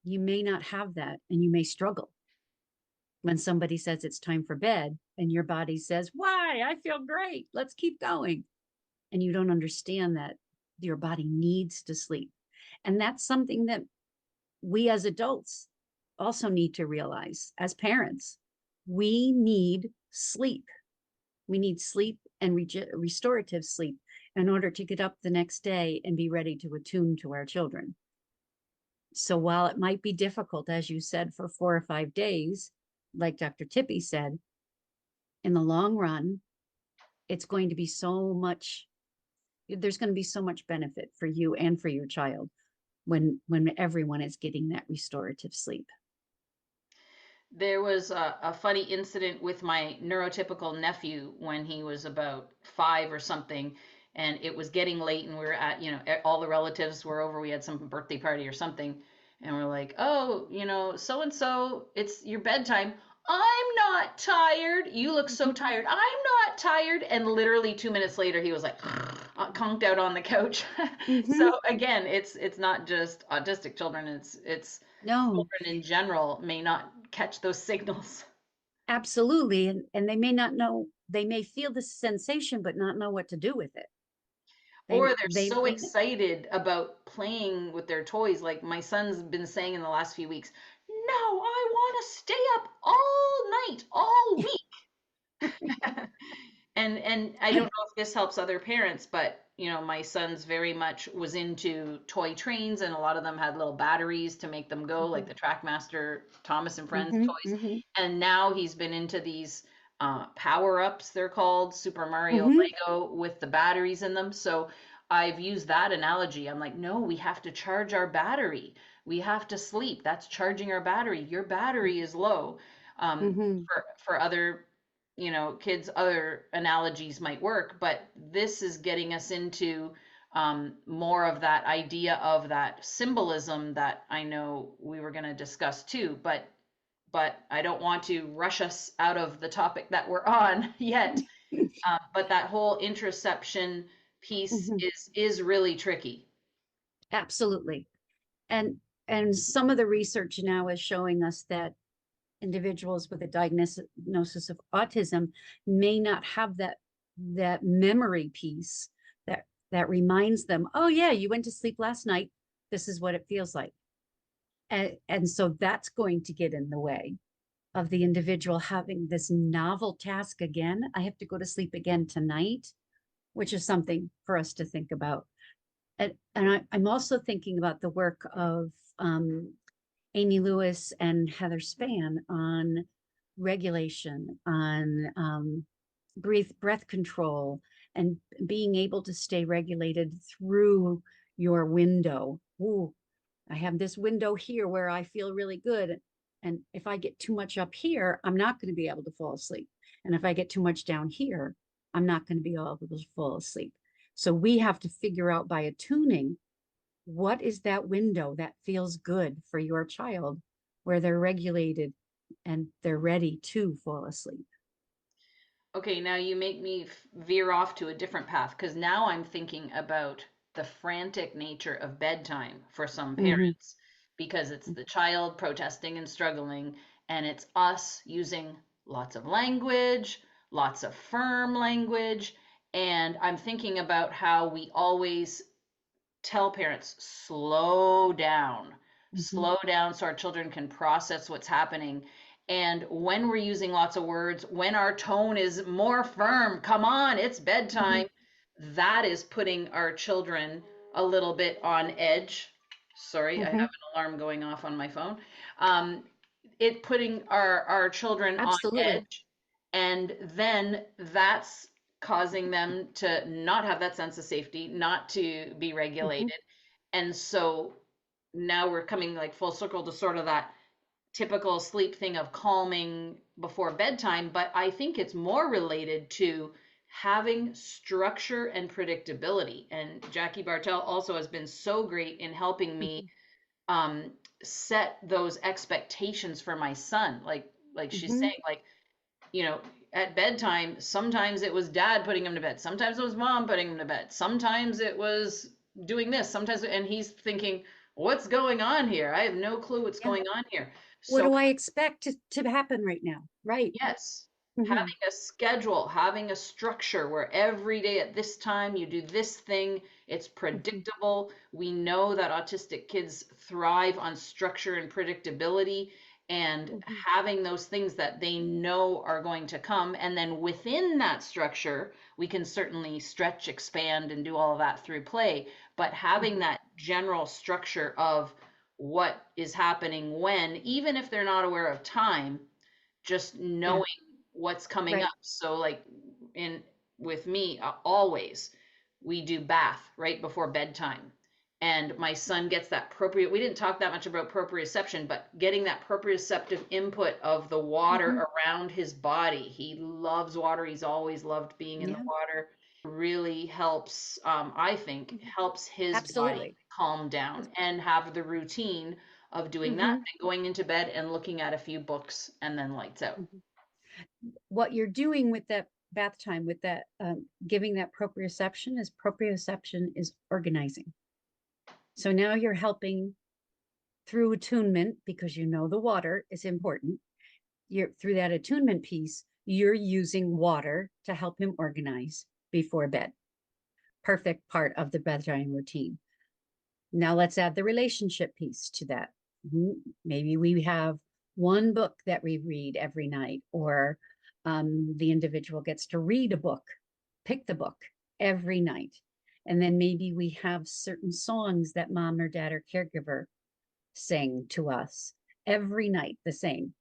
you may not have that and you may struggle when somebody says it's time for bed and your body says, why? I feel great. Let's keep going. And you don't understand that your body needs to sleep. And that's something that we as adults also need to realize as parents. We need sleep. We need sleep and restorative sleep in order to get up the next day and be ready to attune to our children. So while it might be difficult, as you said, for 4 or 5 days, like Dr. Tippy said, in the long run, it's going to be so much, there's going to be so much benefit for you and for your child when everyone is getting that restorative sleep. There was a funny incident with my neurotypical nephew when he was about 5 or something, and it was getting late, and we were at, all the relatives were over. We had some birthday party or something, and we're like, oh, so and so, it's your bedtime. I'm not tired. You look so tired. I'm not tired. And literally 2 minutes later, he was like, conked out on the couch. So Mm-hmm. again, it's not just autistic children. It's No, children in general may not catch those signals. absolutely. And they may not know, they may feel the sensation, but not know what to do with it. Or They, they're they so may, excited about playing with their toys. Like my son's been saying in the last few weeks, no, I want to stay up all night, all week. And I don't know if this helps other parents, but my son's very much was into toy trains, and a lot of them had little batteries to make them go, like the Trackmaster Thomas and Friends hmm toys. hmm And now he's been into these power ups, they're called Super Mario hmm Lego with the batteries in them. So I've used that analogy. I'm like, no, we have to charge our battery. We have to sleep. That's charging our battery. Your battery is low. hmm For other kids, other analogies might work, but this is getting us into more of that idea of that symbolism that I know we were going to discuss too, but I don't want to rush us out of the topic that we're on yet. But that whole interoception piece hmm is really tricky. Absolutely. And and some of the research now is showing us that individuals with a diagnosis of autism may not have that memory piece that reminds them, oh yeah, you went to sleep last night, this is what it feels like. And so that's going to get in the way of the individual having this novel task again. I have to go to sleep again tonight, which is something for us to think about. I'm also thinking about the work of Amy Lewis and Heather Span on regulation, on breath control, and being able to stay regulated through your window. Ooh, I have this window here where I feel really good. And if I get too much up here, I'm not going to be able to fall asleep. And if I get too much down here, I'm not going to be able to fall asleep. So we have to figure out by attuning what is that window that feels good for your child where they're regulated and they're ready to fall asleep. Okay, now you make me veer off to a different path because now I'm thinking about the frantic nature of bedtime for some Mm-hmm. parents because it's the child protesting and struggling, and it's us using lots of language, lots of firm language. And I'm thinking about how we always tell parents, Mm-hmm. slow down so our children can process what's happening. And when we're using lots of words, when our tone is more firm, come on, it's Mm-hmm. bedtime, that is putting our children a little bit on edge. Sorry, I have Mm-hmm. an alarm going off on my phone. Um, it putting our children on Absolutely. edge, and then that's causing them to not have that sense of safety, not to be Mm-hmm. regulated. And so now we're coming like full circle to sort of that typical sleep thing of calming before bedtime, but I think it's more related to having structure and predictability. And Jackie Bartell also has been so great in helping me Mm-hmm. um, set those expectations for my son. Like she's Mm-hmm. saying, like, at bedtime, sometimes it was dad putting him to bed, sometimes it was mom putting him to bed, sometimes it was doing this, sometimes, and he's thinking, what's going on here? I have no clue what's Yeah. going on here. What So do I expect to happen right now? Right. yes, Mm-hmm. having a schedule, having a structure where every day at this time you do this thing, it's Mm-hmm. predictable. We know that autistic kids thrive on structure and predictability, and Mm-hmm. having those things that they know are going to come. And then within that structure, we can certainly stretch, expand, and do all of that through play. But having Mm-hmm. that general structure of what is happening when, even if they're not aware of time, just Yeah. knowing what's coming Right. up. So like in with me, always we do bath right before bedtime. And my son gets that we didn't talk that much about proprioception, but getting that proprioceptive input of the Mm-hmm. water around his body. He loves water. He's always loved being in the Yeah. water. Really helps, I think, Mhm. helps his body Absolutely. calm down and have the routine of doing that, Mm-hmm. and going into bed and looking at a few books and then lights out. Mm-hmm. What you're doing with that bath time, with that giving that proprioception is organizing. So now you're helping through attunement because you know the water is important. You're through that attunement piece, you're using water to help him organize before bed. Perfect part of the bedtime routine. Now let's add the relationship piece to that. Maybe we have one book that we read every night, or the individual gets to read a book, pick the book every night. And then maybe we have certain songs that mom or dad or caregiver sing to us every night, the same.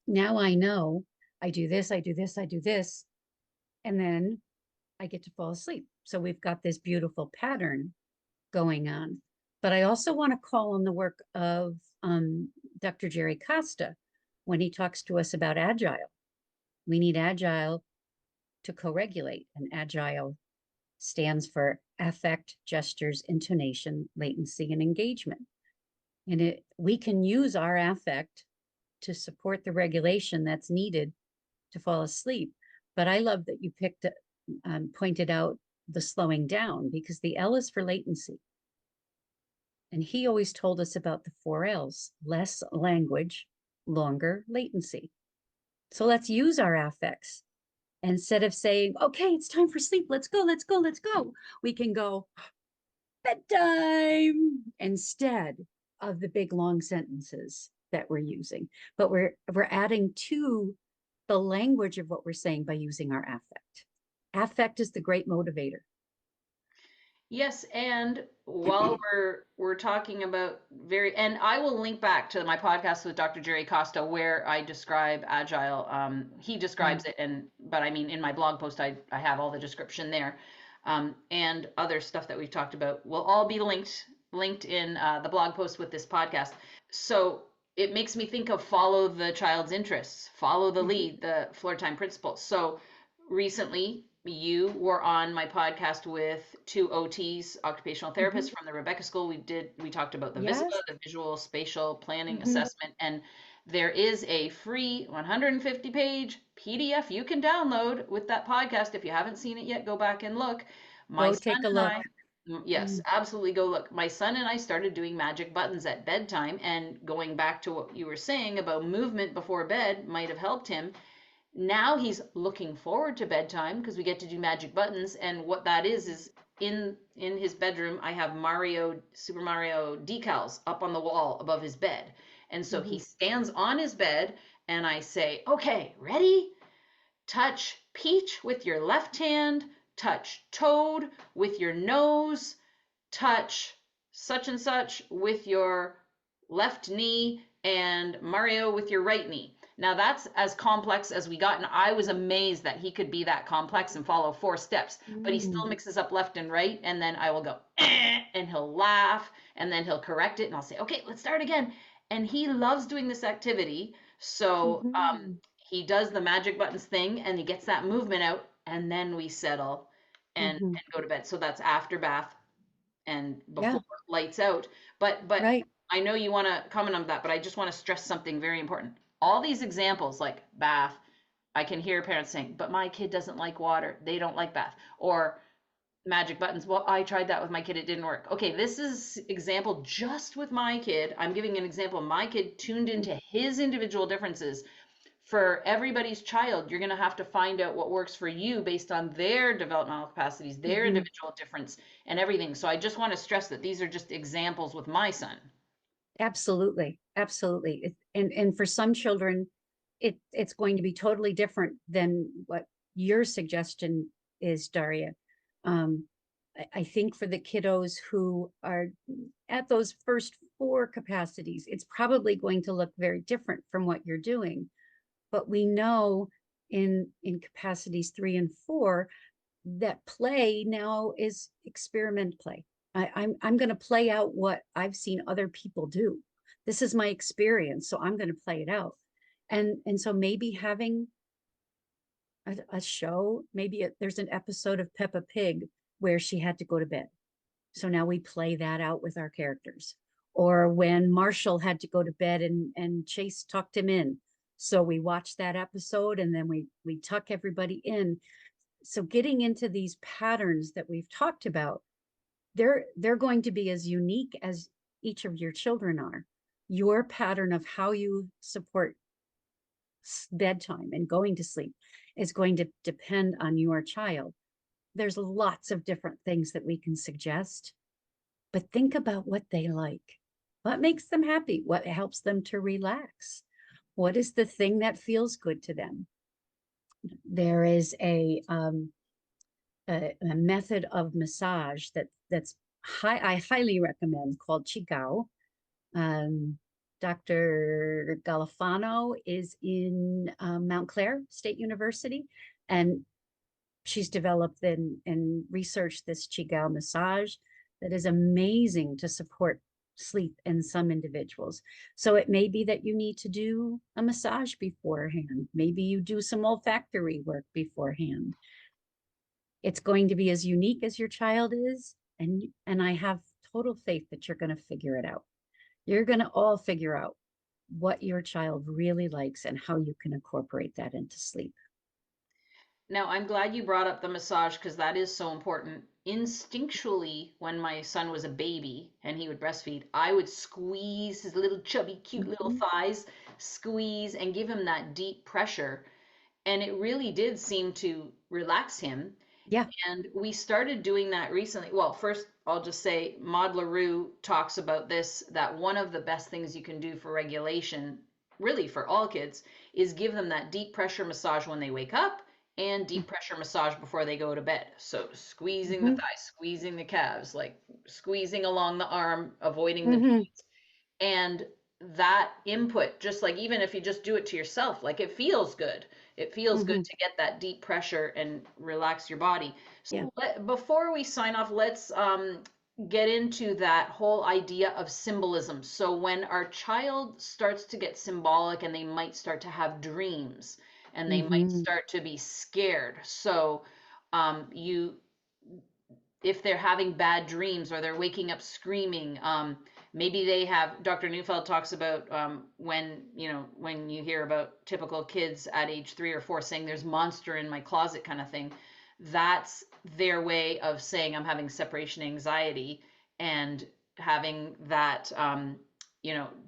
Now I know I do this, I do this, I do this, and then I get to fall asleep. So we've got this beautiful pattern going on. But I also want to call on the work of Dr. Jerry Costa when he talks to us about agile. We need agile to co regulate, and agile stands for affect, gestures, intonation, latency, and engagement. And we can use our affect to support the regulation that's needed to fall asleep. But I love that you pointed out the slowing down, because the L is for latency. And he always told us about the 4 L's: less language, longer latency. So let's use our affects. Instead of saying, okay, it's time for sleep, let's go, let's go, let's go, we can go bedtime instead of the big long sentences that we're using. But we're adding to the language of what we're saying by using our affect. Affect is the great motivator. Yes, and while we're talking about and I will link back to my podcast with Dr. Jerry Costa where I describe agile. He describes it, but I mean in my blog post I have all the description there, and other stuff that we've talked about will all be linked in the blog post with this podcast. So it makes me think of follow the child's interests, follow the Mhm. lead, the Floortime principle. So recently, you were on my podcast with two OTs, occupational therapists Mhm. from the Rebecca School. We talked about the Yes. VISPA, the visual spatial planning Mhm. assessment, and there is a free 150-page PDF you can download with that podcast. If you haven't seen it yet, go back and look. My Go son take a and look. I Yes, Mm. absolutely go look. My son and I started doing magic buttons at bedtime, and going back to what you were saying about movement before bed might have helped him. Now he's looking forward to bedtime because we get to do magic buttons, and what that is in his bedroom I have Super Mario decals up on the wall above his bed. And so he Mhm. stands on his bed and I say, "Okay, ready? Touch Peach with your left hand, touch Toad with your nose, touch such and such with your left knee, and Mario with your right knee." Now that's as complex as we got, and I was amazed that he could be that complex and follow 4 steps, but he still Mm. mixes up left and right, and then I will go, and he'll laugh, and then he'll correct it, and I'll say, "Okay, let's start again." And he loves doing this activity, so Mhm. he does the magic buttons thing, and he gets that movement out, and then we settle Mhm. and go to bed. So that's after bath and Yeah, before lights out. But right. I know you want to comment on that, but I just want to stress something very important. All these examples like bath, I can hear parents saying, "But my kid doesn't like water. They don't like bath." Or magic buttons. "Well, I tried that with my kid. It didn't work." Okay, this is example just with my kid. I'm giving an example. My kid tuned into his individual differences. For everybody's child, you're going to have to find out what works for you based on their developmental capacities, their Mhm. individual difference, and everything. So I just want to stress that these are just examples with my son. Absolutely, absolutely. And for some children, it's going to be totally different than what your suggestion is, Daria. Um, I think for the kiddos who are at those first 4 capacities, it's probably going to look very different from what you're doing. But we know in capacities 3 and 4 that play now is experiment play. I'm going to play out what I've seen other people do. This is my experience, so I'm going to play it out. And so maybe having a show, maybe there's an episode of Peppa Pig where she had to go to bed. So now we play that out with our characters. Or when Marshall had to go to bed and Chase tucked him in. So we watch that episode and then we tuck everybody in. So getting into these patterns that we've talked about, they're going to be as unique as each of your children are. Your pattern of how you support bedtime and going to sleep is going to depend on your child. There's lots of different things that we can suggest, but think about what they like. What makes them happy? What helps them to relax? What is the thing that feels good to them? There is a method of massage that's I highly recommend called Qigao. Um, Dr. Galifano is in Mount Clair State University, and she's developed and researched this Qigao massage that is amazing to support sleep in some individuals. So it may be that you need to do a massage beforehand. Maybe you do some olfactory work beforehand. It's going to be as unique as your child is, and I have total faith that you're going to figure it out. You're going to all figure out what your child really likes and how you can incorporate that into sleep. Now, I'm glad you brought up the massage because that is so important. Instinctually, when my son was a baby and he would breastfeed, I would squeeze his little chubby, cute little Mhm. thighs, squeeze and give him that deep pressure. And it really did seem to relax him. Yeah. And we started doing that recently. Well, first, I'll just say Maud LaRue talks about this, that one of the best things you can do for regulation, really for all kids, is give them that deep pressure massage when they wake up and deep pressure massage before they go to bed. So squeezing the Mm-hmm. thighs, squeezing the calves, like squeezing along the arm, avoiding the Mm-hmm. joints. And that input, just like even if you just do it to yourself, like it feels good. It feels good Mm-hmm. to get that deep pressure and relax your body. Yeah. So before we sign off, let's get into that whole idea of symbolism. So when our child starts to get symbolic and they might start to have dreams and they might Mm-hmm. start to be scared. So you if they're having bad dreams or they're waking up screaming, maybe they have, Dr. Neufeld talks about when when you hear about typical kids at age 3 or 4 saying there's monster in my closet kind of thing. That's their way of saying I'm having separation anxiety and having that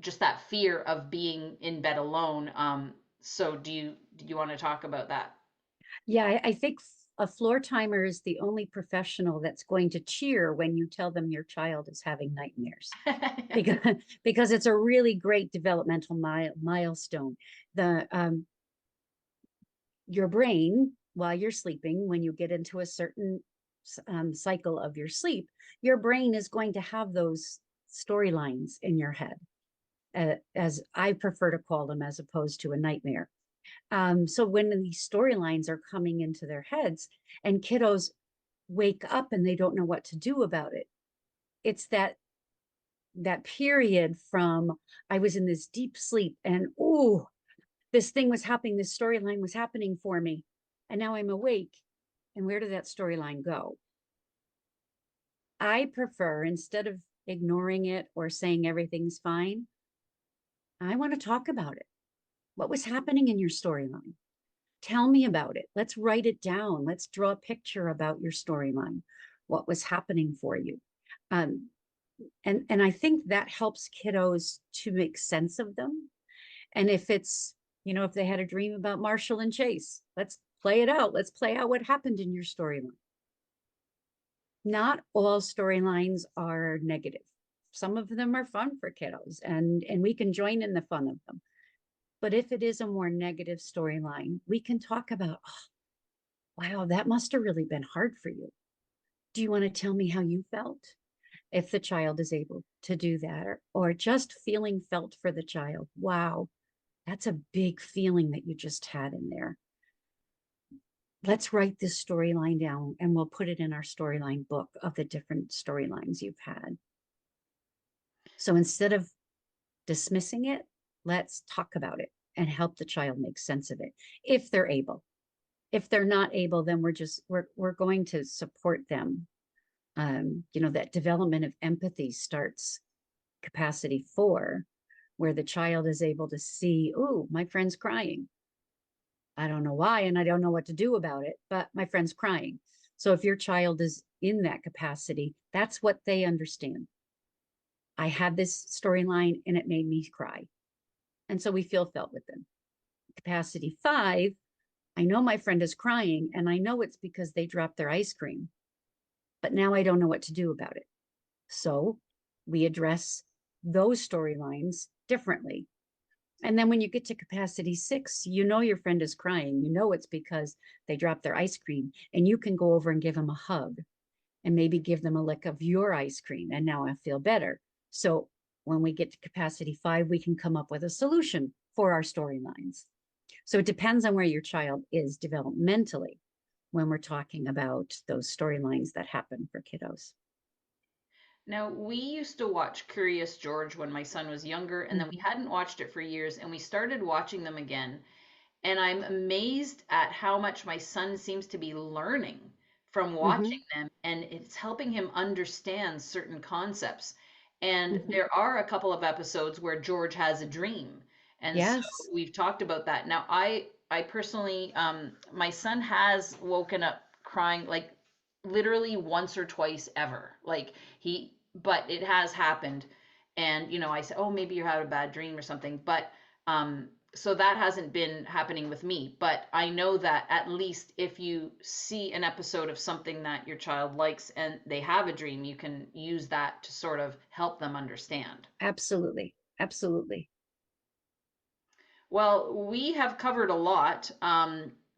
just that fear of being in bed alone. So do do you want to talk about that? Yeah, I think a floor timer is the only professional that's going to cheer when you tell them your child is having nightmares because because it's a really great developmental milestone. The Your brain, while you're sleeping, when you get into a certain cycle of your sleep, your brain is going to have those storylines in your head, as I prefer to call them, as opposed to a nightmare. So when these storylines are coming into their heads and kiddos wake up and they don't know what to do about it, it's that period from I was in this deep sleep and oh, this thing was happening, this storyline was happening for me, and now I'm awake. And where did that storyline go? I prefer, instead of ignoring it or saying everything's fine, I want to talk about it. What was happening in your storyline? Tell me about it. Let's write it down. Let's draw a picture about your storyline. What was happening for you? Um, and I think that helps kiddos to make sense of them. And if it's, if they had a dream about Marshall and Chase, let's play it out. Let's play out what happened in your storyline. Not all storylines are negative. Some of them are fun for kiddos, and we can join in the fun of them. But if it is a more negative storyline, we can talk about, oh, wow, that must have really been hard for you. Do you want to tell me how you felt? If the child is able to do that, or just feeling felt for the child. Wow, that's a big feeling that you just had in there. Let's write this storyline down and we'll put it in our storyline book of the different storylines you've had. So instead of dismissing it, let's talk about it and help the child make sense of it if they're able. If they're not able, then we're going to support them. That development of empathy starts capacity 4, where the child is able to see, oh, my friend's crying. I don't know why, and I don't know what to do about it, but my friend's crying. So if your child is in that capacity, that's what they understand. I had this storyline and it made me cry. And so we feel felt with them. Capacity 5, I know my friend is crying and I know it's because they dropped their ice cream, but now I don't know what to do about it. So we address those storylines differently. And then when you get to capacity 6, you know your friend is crying. You know it's because they dropped their ice cream, and you can go over and give them a hug and maybe give them a lick of your ice cream. And now I feel better. So when we get to capacity 5, we can come up with a solution for our storylines. So it depends on where your child is developmentally when we're talking about those storylines that happen for kiddos. Now, we used to watch Curious George when my son was younger, and then we hadn't watched it for years, and we started watching them again. And I'm amazed at how much my son seems to be learning from Mm-hmm. watching them, and it's helping him understand certain concepts. And Mm-hmm. there are a couple of episodes where George has a dream. And so Yes. we've talked about that. Now, I personally, my son has woken up crying like literally once or twice ever. But it has happened. And, I said, oh, maybe you had a bad dream or something. But so that hasn't been happening with me, but I know that at least if you see an episode of something that your child likes and they have a dream, you can use that to sort of help them understand. Absolutely. Absolutely. Well, we have covered a lot.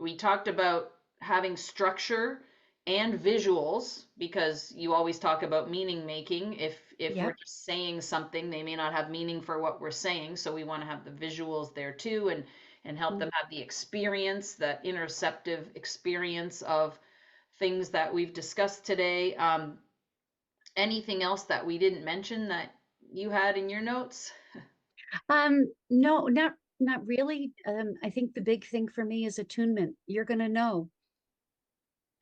We talked about having structure and visuals because you always talk about meaning making. If we're Yep. just saying something, they may not have meaning for what we're saying. So we want to have the visuals there too and help them have the experience, that interoceptive experience of things that we've discussed today. Anything else that we didn't mention that you had in your notes? No, not really. I think the big thing for me is attunement. You're going to know.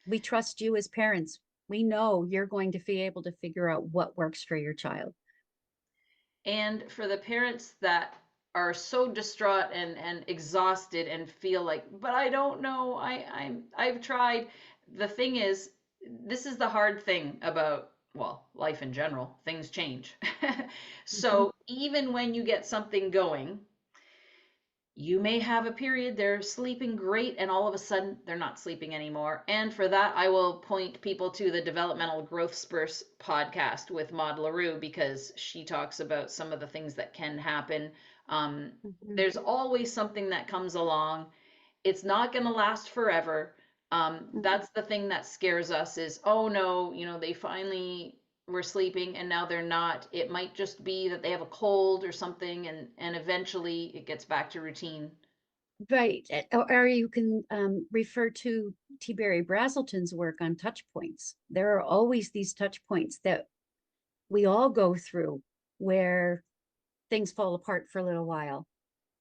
We trust you as parents. We know you're going to be able to figure out what works for your child. And for the parents that are so distraught and exhausted and feel like, but I don't know, I've tried. The thing is, this is the hard thing about, well, life in general. Things change. Mhm. So even when you get something going, You may have a period they're sleeping great and all of a sudden they're not sleeping anymore. And for that, I will point people to the Developmental Growth Spurts podcast with Maud LaRue, because she talks about some of the things that can happen. Mhm. There's always something that comes along. It's not going to last forever. Mhm. That's the thing that scares us is, oh no, they finally were sleeping and now they're not. It might just be that they have a cold or something, and eventually it gets back to routine. Right. Or you can refer to T. Barry Brazelton's work on touch points. There are always these touch points that we all go through where things fall apart for a little while.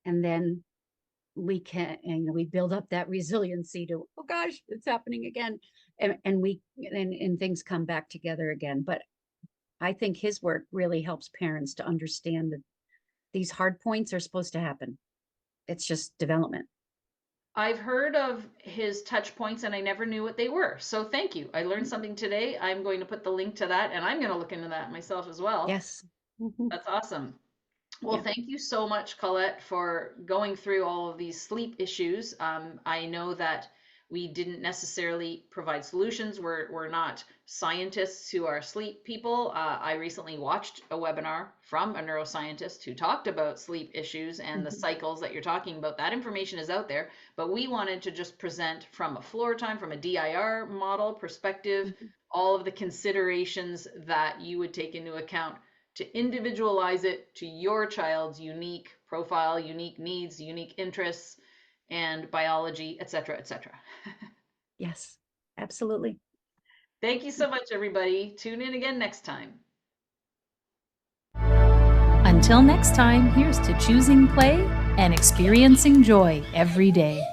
And then we build up that resiliency to, oh gosh, it's happening again. And things come back together again. But I think his work really helps parents to understand that these hard points are supposed to happen. It's just development. I've heard of his touch points and I never knew what they were. So thank you. I learned something today. I'm going to put the link to that and I'm going to look into that myself as well. Yes. Mhm. That's awesome. Well, Yeah. thank you so much, Colette, for going through all of these sleep issues. I know that we didn't necessarily provide solutions. We're not scientists who are sleep people. I recently watched a webinar from a neuroscientist who talked about sleep issues and the Mhm. cycles that you're talking about. That information is out there, but we wanted to just present from a Floortime, from a DIR model perspective, Mhm. all of the considerations that you would take into account to individualize it to your child's unique profile, unique needs, unique interests, and biology, etc., etc. Yes, absolutely. Thank you so much, everybody. Tune in again next time. Until next time, here's to choosing play and experiencing joy every day.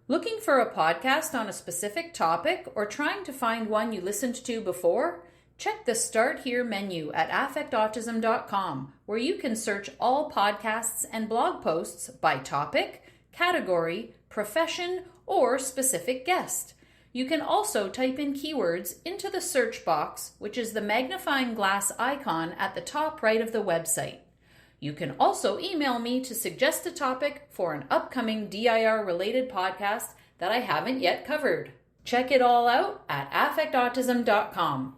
Looking for a podcast on a specific topic or trying to find one you listened to before? Check the Start Here menu at affectautism.com, where you can search all podcasts and blog posts by topic, category, profession, or specific guest. You can also type in keywords into the search box, which is the magnifying glass icon at the top right of the website. You can also email me to suggest a topic for an upcoming DIR related podcast that I haven't yet covered. Check it all out at affectautism.com.